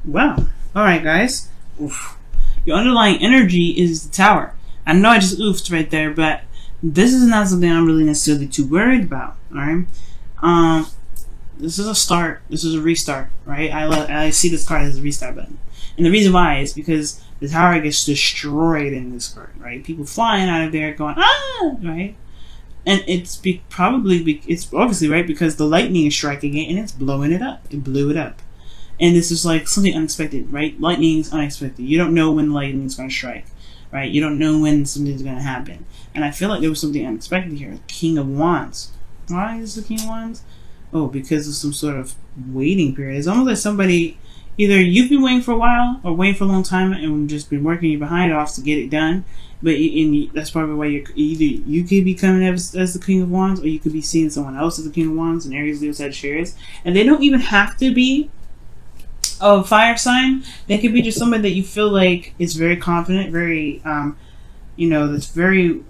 Wow. Alright, guys. Oof. Your underlying energy is the Tower. I know I just oofed right there, but this is not something I'm really necessarily too worried about. Alright? This is a start. This is a restart, right? I see this card as a restart button. And the reason why is because the Tower gets destroyed in this card, right? People flying out of there going, ah! Right? And it's obviously, right, because the lightning is striking it and it's blowing it up. It blew it up. And this is like something unexpected, right? Lightning is unexpected. You don't know when lightning is going to strike, right? You don't know when something's going to happen. And I feel like there was something unexpected here. King of Wands. Why is the King of Wands? Oh, because of some sort of waiting period. It's almost like somebody, either you've been waiting for a while or waiting for a long time and just been working your behind off to get it done. But that's probably why you could be coming as the King of Wands, or you could be seeing someone else as the King of Wands in Aries, Leo, Sagittarius. And they don't even have to be a fire sign. They could be just somebody that you feel like is very confident, very, that's very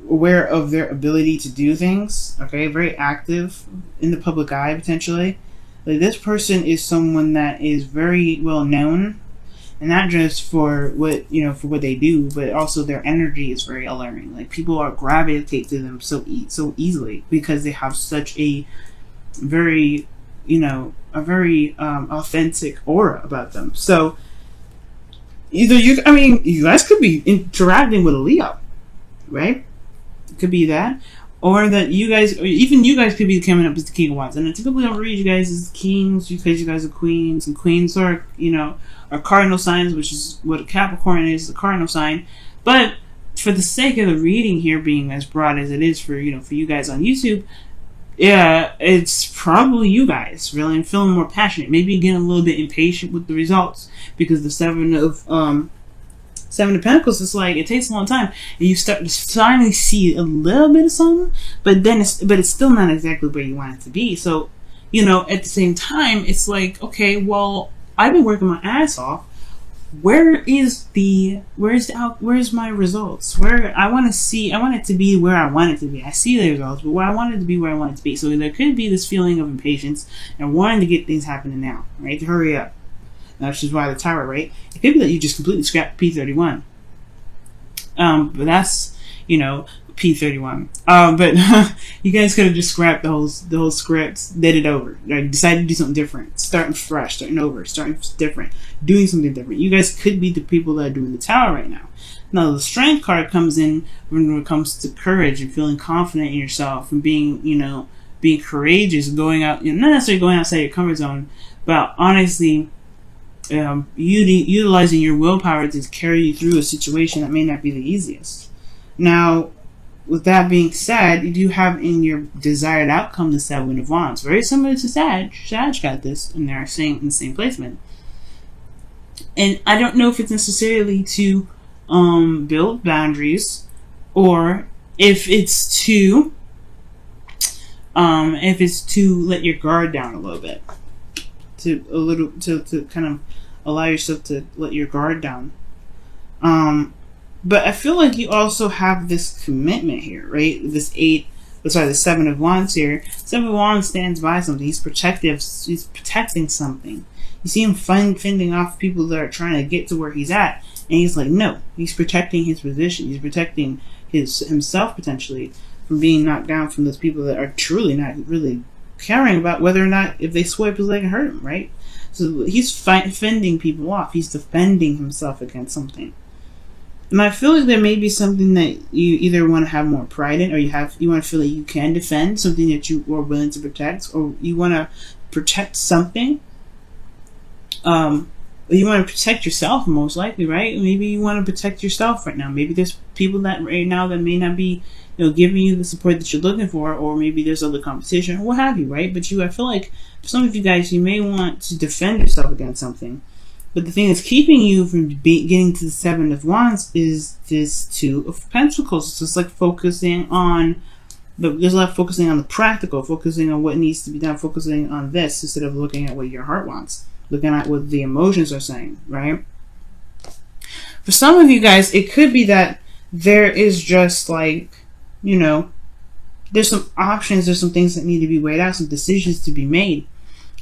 aware of their ability to do things. Okay, very active in the public eye potentially. Like, this person is someone that is very well known, and not just for what they do, but also their energy is very alluring. Like, people are gravitate to them so easily because they have such a very authentic aura about them. So either you guys could be interacting with a Leo, right? It could be that, or that you guys, or even you guys, could be coming up as the King of Wands. And I typically don't read you guys as kings because you guys are queens, and queens are cardinal signs, which is what a Capricorn is, the cardinal sign. But for the sake of the reading here being as broad as it is for you guys on YouTube, yeah, it's probably you guys really feeling more passionate, maybe getting a little bit impatient with the results, because the Seven of Pentacles is like, it takes a long time, and you start to finally see a little bit of something, but it's still not exactly where you want it to be. So, at the same time, it's like, okay, well, I've been working my ass off. Where's my results? I want it to be where I want it to be. I see the results, but I want it to be where I want it to be. So there could be this feeling of impatience and wanting to get things happening now, right? To hurry up. Which is why the Tower, right? It could be that you just completely scrapped P31. But that's, P31. But you guys could have just scrapped the whole script, did it over, like, decided to do something different, starting fresh, starting over, starting different, doing something different. You guys could be the people that are doing the Tower right now. Now, the Strength card comes in when it comes to courage and feeling confident in yourself and being courageous, going out, not necessarily going outside your comfort zone, but honestly, utilizing your willpower to carry you through a situation that may not be the easiest. Now, with that being said, you do have in your desired outcome the Seven of Wands. Very similar to Sag. Sag got this in their in the same placement. And I don't know if it's necessarily to build boundaries, or if it's to let your guard down a little bit. To kind of allow yourself to let your guard down. But I feel like you also have this commitment here, right? The Seven of Wands here. Seven of Wands stands by something. He's protective. He's protecting something. You see him fending off people that are trying to get to where he's at. And he's like, no. He's protecting his position. He's protecting himself, potentially, from being knocked down from those people that are truly not really caring about whether or not, if they swipe his leg and hurt him, right? So he's fending people off. He's defending himself against something. And I feel like there may be something that you either want to have more pride in, or you want to feel like you can defend something that you are willing to protect, or you want to protect something. You want to protect yourself, most likely, right? Maybe you want to protect yourself right now. Maybe there's people that right now that may not be, giving you the support that you're looking for, or maybe there's other competition, or what have you, right? But I feel like for some of you guys, you may want to defend yourself against something. But the thing that's keeping you from getting to the Seven of Wands is this Two of Pentacles. It's just like focusing on there's a lot of focusing on the practical, focusing on what needs to be done, focusing on this instead of looking at what your heart wants, looking at what the emotions are saying, right? For some of you guys, it could be that there is just like, there's some options, there's some things that need to be weighed out, some decisions to be made.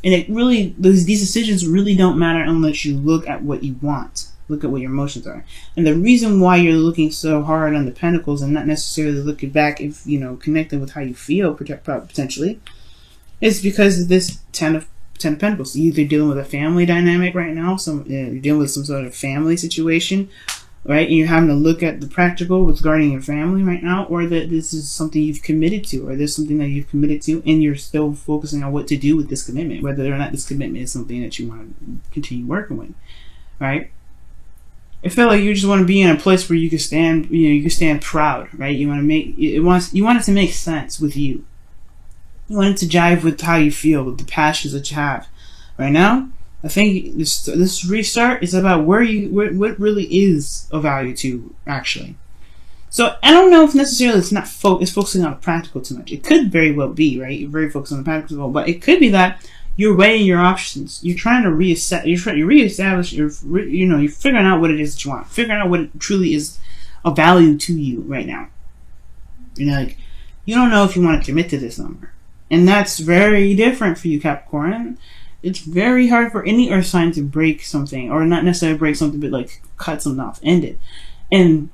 And it really, these decisions really don't matter unless you look at what you want. Look at what your emotions are. And the reason why you're looking so hard on the Pentacles and not necessarily looking back, if connected with how you feel potentially, is because of this Ten of Pentacles. You're either dealing with a family dynamic right now, you're dealing with some sort of family situation, right? And you're having to look at the practical regarding your family right now, or that this is something you've committed to, or there's something that you've committed to, and you're still focusing on what to do with this commitment, whether or not this commitment is something that you want to continue working with, right? I feel like you just want to be in a place where you can stand, you can stand proud, right? You want it to make sense with you. You want it to jive with how you feel, with the passions that you have. Right now, I think this restart is about what really is of value to you, actually. So I don't know if necessarily it's focusing on the practical too much. It could very well be, right? You're very focused on the practical, but it could be that you're weighing your options. You're trying to reestablish. You're figuring out what it is that you want. Figuring out what it truly is of value to you right now. You don't know if you want to commit to this number. And that's very different for you, Capricorn. It's very hard for any earth sign to break something, or not necessarily break something, but like cut something off, end it. And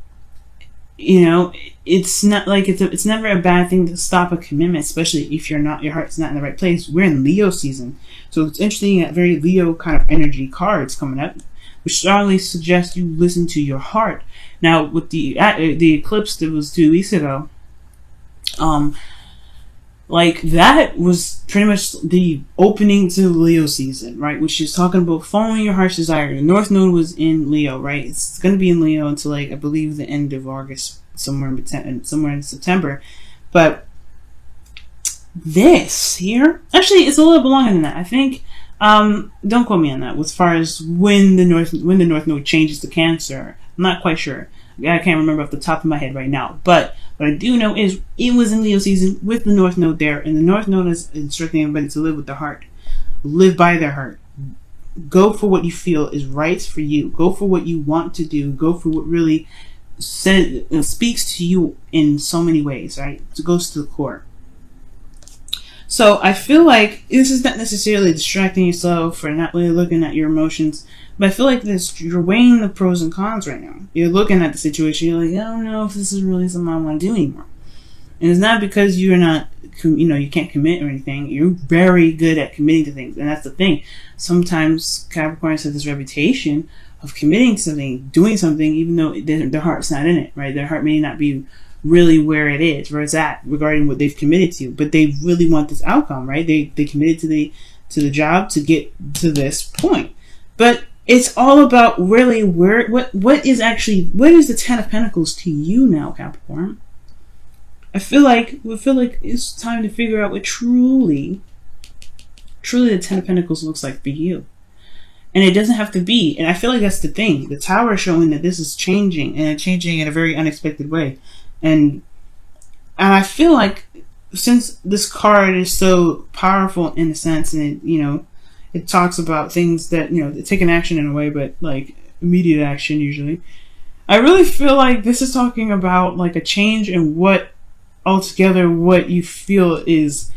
it's not like it's never a bad thing to stop a commitment, especially if your heart's not in the right place. We're in Leo season, so it's interesting that very Leo kind of energy cards coming up, which strongly suggests you listen to your heart. Now, with the eclipse that was 2 weeks ago, like that was pretty much the opening to Leo season, right? Which is talking about following your heart's desire. The North Node was in Leo, right? It's going to be in Leo until I believe the end of August, somewhere in September. But this here, actually, it's a little bit longer than that. I think. Don't quote me on that. As far as when the North Node changes to Cancer, I'm not quite sure. I can't remember off the top of my head right now, but what I do know is it was in Leo season with the North Node there, and the North Node is instructing everybody to live with the heart. Live by their heart. Go for what you feel is right for you. Go for what you want to do. Go for what really speaks to you in so many ways, right? It goes to the core. So I feel like this is not necessarily distracting yourself or not really looking at your emotions, but I feel like you're weighing the pros and cons right now. You're looking at the situation, you're like, I don't know if this is really something I want to do anymore. And it's not because you're not, you can't commit or anything. You're very good at committing to things, and that's the thing. Sometimes Capricorns have this reputation of committing to something, doing something, even though their heart's not in it, right? Their heart may not be really where it's at regarding what they've committed to, but they really want this outcome, right? They committed to the job to get to this point. But it's all about really what is the Ten of Pentacles to you now, Capricorn? I feel like it's time to figure out what truly the Ten of Pentacles looks like for you. And it doesn't have to be, and I feel like that's the thing. The Tower is showing that this is changing, and it's changing in a very unexpected way. And I feel like since this card is so powerful in a sense, and it talks about things that, taking action in a way, but like immediate action usually. I really feel like this is talking about like a change in what you feel is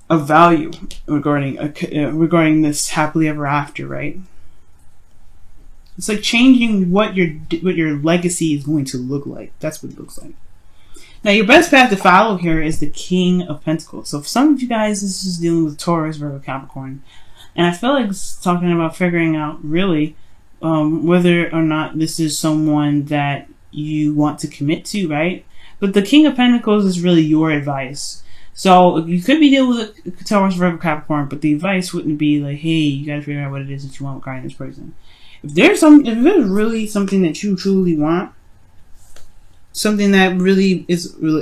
of value regarding this happily ever after, right? It's like changing what your legacy is going to look like. That's what it looks like. Now, your best path to follow here is the King of Pentacles. So for some of you guys, this is dealing with Taurus, Virgo, Capricorn. And I feel like it's talking about figuring out really whether or not this is someone that you want to commit to, right? But the King of Pentacles is really your advice. So you could be dealing with Taurus, Virgo, Capricorn, but the advice wouldn't be like, hey, you got to figure out what it is that you want regarding this person. If there's really something that you truly want, something that really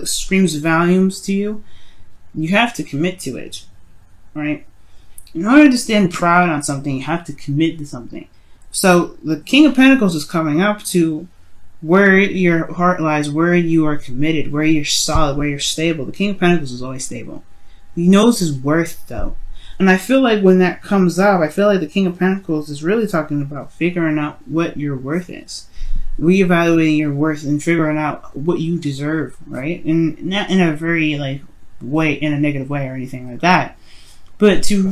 screams volumes to you, you have to commit to it, right? In order to stand proud on something, you have to commit to something. So the King of Pentacles is coming up to where your heart lies, where you are committed, where you're solid, where you're stable. The King of Pentacles is always stable. He knows his worth, though. And I feel like when that comes up, I feel like the King of Pentacles is really talking about figuring out what your worth is. Reevaluating your worth and figuring out what you deserve, right? And not in a very way, in a negative way or anything like that. But to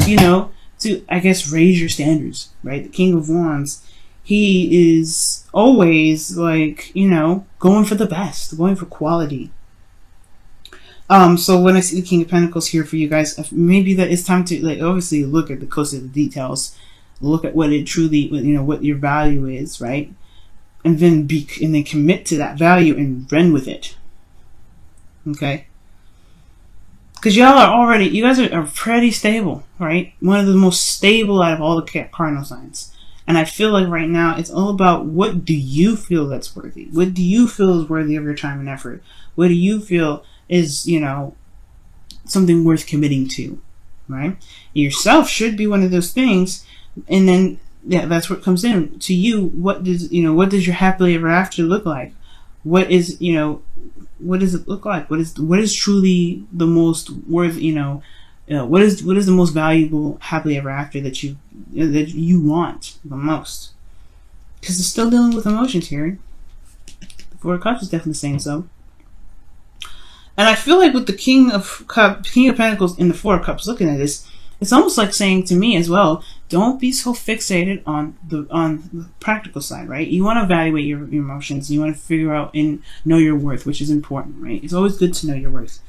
to, I guess, raise your standards, right? The King of Wands, he is always like, you know, going for the best, going for quality. So when I see the King of Pentacles here for you guys, maybe that it's time to, like, obviously look at the closer the details, look at what it truly, you know, what your value is, right? And then commit to that value and run with it. Okay? Because y'all are already, you guys are pretty stable, right? One of the most stable out of all the cardinal signs. And I feel like right now it's all about, what do you feel that's worthy? What do you feel is worthy of your time and effort? What do you feel is, you know, something worth committing to, right? Yourself should be one of those things. And then, yeah, that's what comes in to you. What does your happily ever after look like? What is, you know, what does it look like? What is truly the most worth, what is the most valuable happily ever after that you want the most? Because it's still dealing with emotions here. The Four of Cups is definitely saying so. And I feel like with the King of Pentacles and the Four of Cups looking at this, it's almost like saying to me as well, don't be so fixated on the practical side, right? You want to evaluate your emotions. You want to figure out and know your worth, which is important, right? It's always good to know your worth.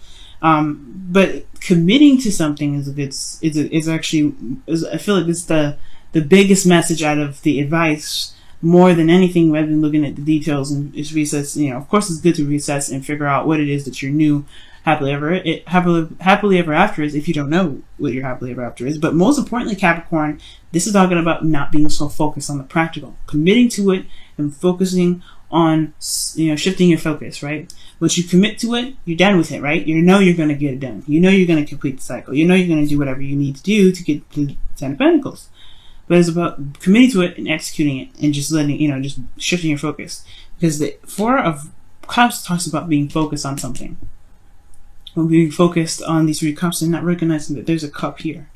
But committing to something is actually I feel like it's the biggest message out of the advice, more than anything, rather than looking at the details and just reassess. You know, of course, it's good to reassess and figure out what it is that your new happily ever after is, if you don't know what your happily ever after is. But most importantly, Capricorn, this is talking about not being so focused on the practical, committing to it and focusing on, you know, shifting your focus, right? Once you commit to it, you're done with it, right? You know you're going to get it done. You know you're going to complete the cycle. You know you're going to do whatever you need to do to get to the Ten of Pentacles. But it's about committing to it and executing it and just letting, you know, just shifting your focus. Because the Four of Cups talks about being focused on something. When being focused on these three cups and not recognizing that there's a cup here.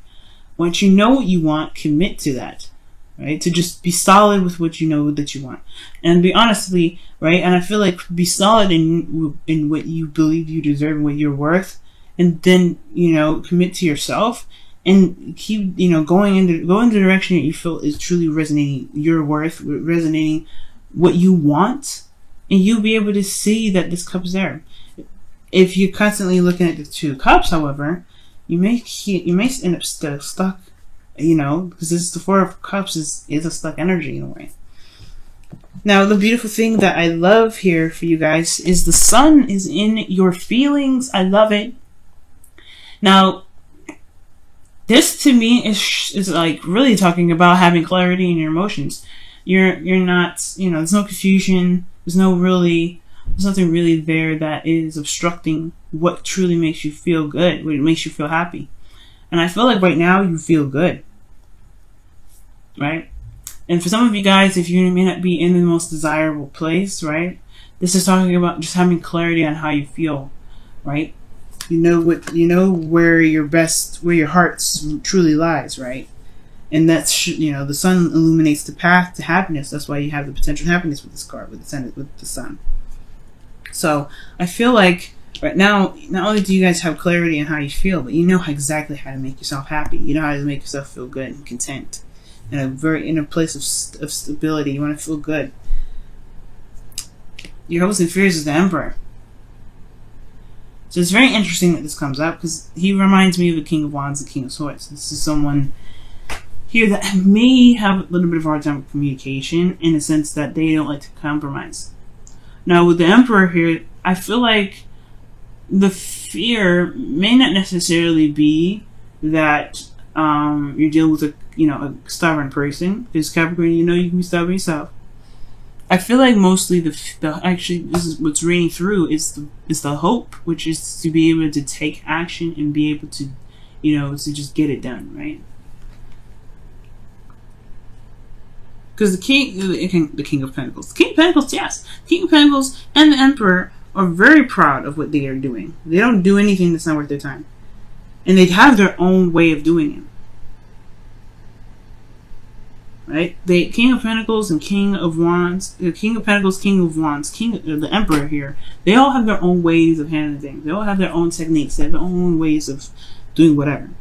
Once you know what you want, commit to that, right? To just be solid with what you know that you want. And be honestly, right? And I feel like be solid in what you believe you deserve and what you're worth. And then, you know, commit to yourself and keep, you know, go in the direction that you feel is truly resonating your worth, resonating what you want. And you'll be able to see that this cup is there. If you're constantly looking at the Two Cups, however, you may end up stuck, you know, because this is the Four of Cups is a stuck energy in a way. Now, the beautiful thing that I love here for you guys is the Sun is in your feelings. I love it. Now, this to me is like really talking about having clarity in your emotions. You're not, you know, there's no confusion. There's nothing really there that is obstructing what truly makes you feel good, what makes you feel happy. And I feel like right now you feel good, right? And for some of you guys, if you may not be in the most desirable place, right? This is talking about just having clarity on how you feel, right? You know where your heart truly lies, right? And that's, you know, the Sun illuminates the path to happiness. That's why you have the potential happiness with this card, with the Sun. So I feel like right now, not only do you guys have clarity on how you feel, but you know exactly how to make yourself happy. You know how to make yourself feel good and content. In a place of stability. You want to feel good. Your hopes and fears is the Emperor. So it's very interesting that this comes up because he reminds me of the King of Wands and King of Swords. This is someone here that may have a little bit of a hard time with communication in the sense that they don't like to compromise. Now, with the Emperor here, I feel like the fear may not necessarily be that you're dealing with a stubborn person. Because Capricorn, you know you can be stubborn yourself. I feel like mostly actually this is what's reading through is the hope, which is to be able to take action and be able to, to just get it done, right? Because the King of Pentacles, yes, the King of Pentacles and the Emperor are very proud of what they are doing. They don't do anything that's not worth their time, and they have their own way of doing it. Right? The King of Pentacles and King of Wands, the King of Pentacles, King of Wands, the Emperor here, they all have their own ways of handling things. They all have their own techniques. They have their own ways of doing whatever.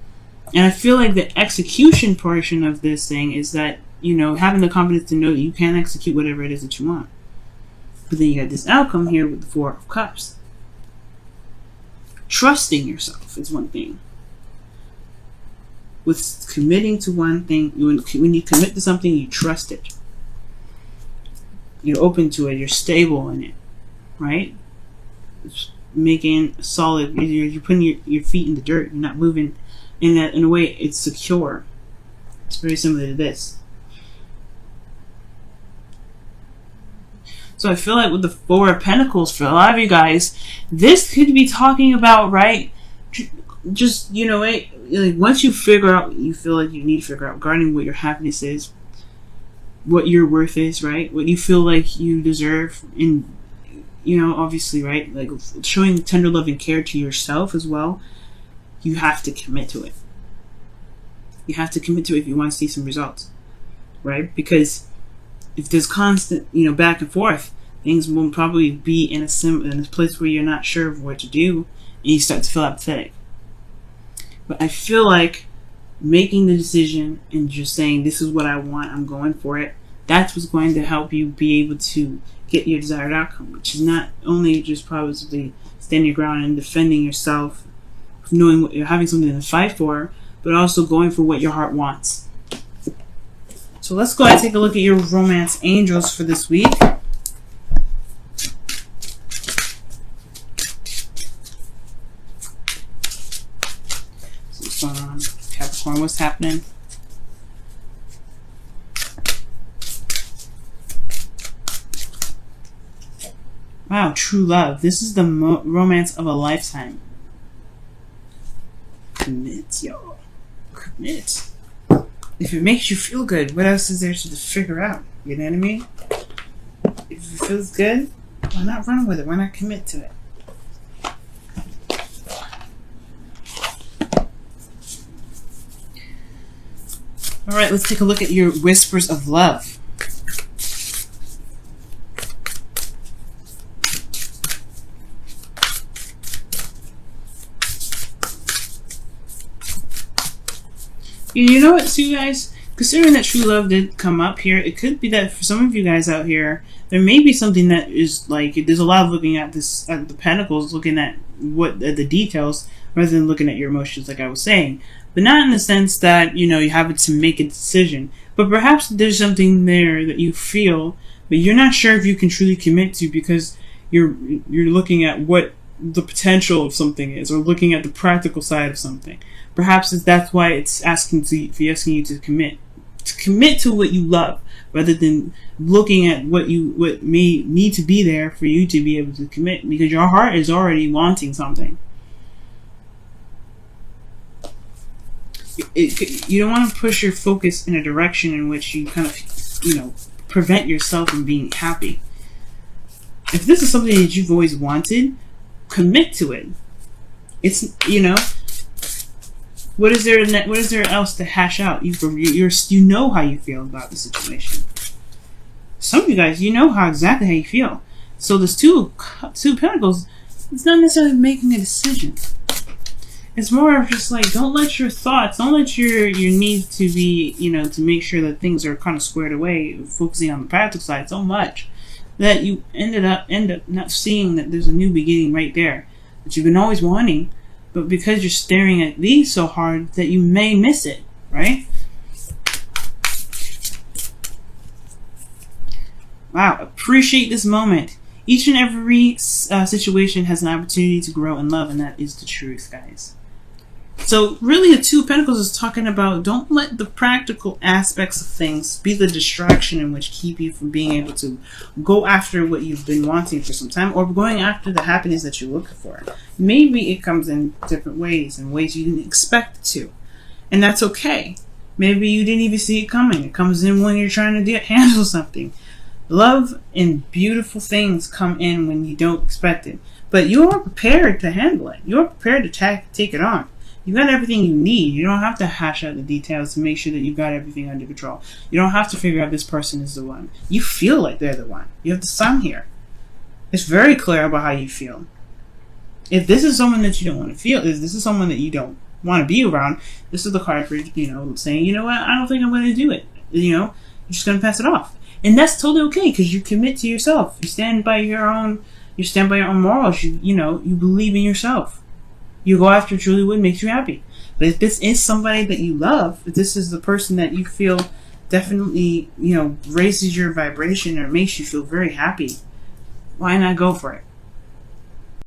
And I feel like the execution portion of this thing is that, having the confidence to know that you can execute whatever it is that you want. But then you got this outcome here with the Four of Cups. Trusting yourself is one thing. With committing to one thing, when you commit to something, you trust it. You're open to it. You're stable in it, right? It's making solid. You're putting your feet in the dirt. You're not moving. In a way, it's secure. It's very similar to this. So I feel like with the Four of Pentacles, for a lot of you guys, this could be talking about, right? Just, like once you figure out what you feel like you need to figure out regarding what your happiness is, what your worth is, right? What you feel like you deserve, and, obviously, right? Like showing tender love and care to yourself as well. You have to commit to it. You have to commit to it if you want to see some results, right? Because if there's constant, back and forth, things will probably be in a place where you're not sure of what to do, and you start to feel apathetic. But I feel like making the decision and just saying, this is what I want, I'm going for it, that's what's going to help you be able to get your desired outcome, which is not only just probably standing your ground and defending yourself, knowing what you're having something to fight for, but also going for what your heart wants. So let's go ahead and take a look at your romance angels for this week. So what's going on, Capricorn? What's happening? Wow, true love. This is the romance of a lifetime. Commit, y'all. Commit. If it makes you feel good, what else is there to figure out? You know what I mean? If it feels good, why not run with it? Why not commit to it? Alright, let's take a look at your whispers of love. You know what, too, guys? Considering that true love did come up here, it could be that for some of you guys out here, there may be something that is like, there's a lot of looking at this, at the pentacles, looking at what the details, rather than looking at your emotions, like I was saying. But not in the sense that, you have to make a decision. But perhaps there's something there that you feel, but you're not sure if you can truly commit to, because you're looking at what the potential of something is, or looking at the practical side of something. Perhaps that's why it's asking you to commit to what you love, rather than looking at what may need to be there for you to be able to commit, because your heart is already wanting something. You don't want to push your focus in a direction in which you kind of, prevent yourself from being happy. If this is something that you've always wanted, commit to it. It's, what is there else to hash out? You know how you feel about the situation. Some of you guys, exactly how you feel. So this two pentacles, it's not necessarily making a decision. It's more of just like, don't let your needs to be, to make sure that things are kind of squared away, focusing on the practical side so much that you end up not seeing that there's a new beginning right there that you've been always wanting, but because you're staring at these so hard that you may miss it, right? Wow, appreciate this moment. Each and every situation has an opportunity to grow in love, and that is the truth, guys. So really, the Two of Pentacles is talking about, don't let the practical aspects of things be the distraction in which keep you from being able to go after what you've been wanting for some time, or going after the happiness that you're looking for. Maybe it comes in different ways, in ways you didn't expect it to, and that's okay. Maybe you didn't even see it coming. It comes in when you're trying to handle something. Love and beautiful things come in when you don't expect it, but you are prepared to handle it. You're prepared to take it on. You got everything you need. You don't have to hash out the details to make sure that you've got everything under control. You don't have to figure out this person is the one. You feel like they're the one. You have the sun here. It's very clear about how you feel. If this is someone that you don't want to feel, if this is someone that you don't want to be around. This is the card for, saying, you know what, I don't think I'm going to do it. You're just going to pass it off. And that's totally okay, because you commit to yourself. You stand by your own morals. You believe in yourself. You go after truly what makes you happy. But if this is somebody that you love, if this is the person that you feel definitely, raises your vibration or makes you feel very happy, why not go for it?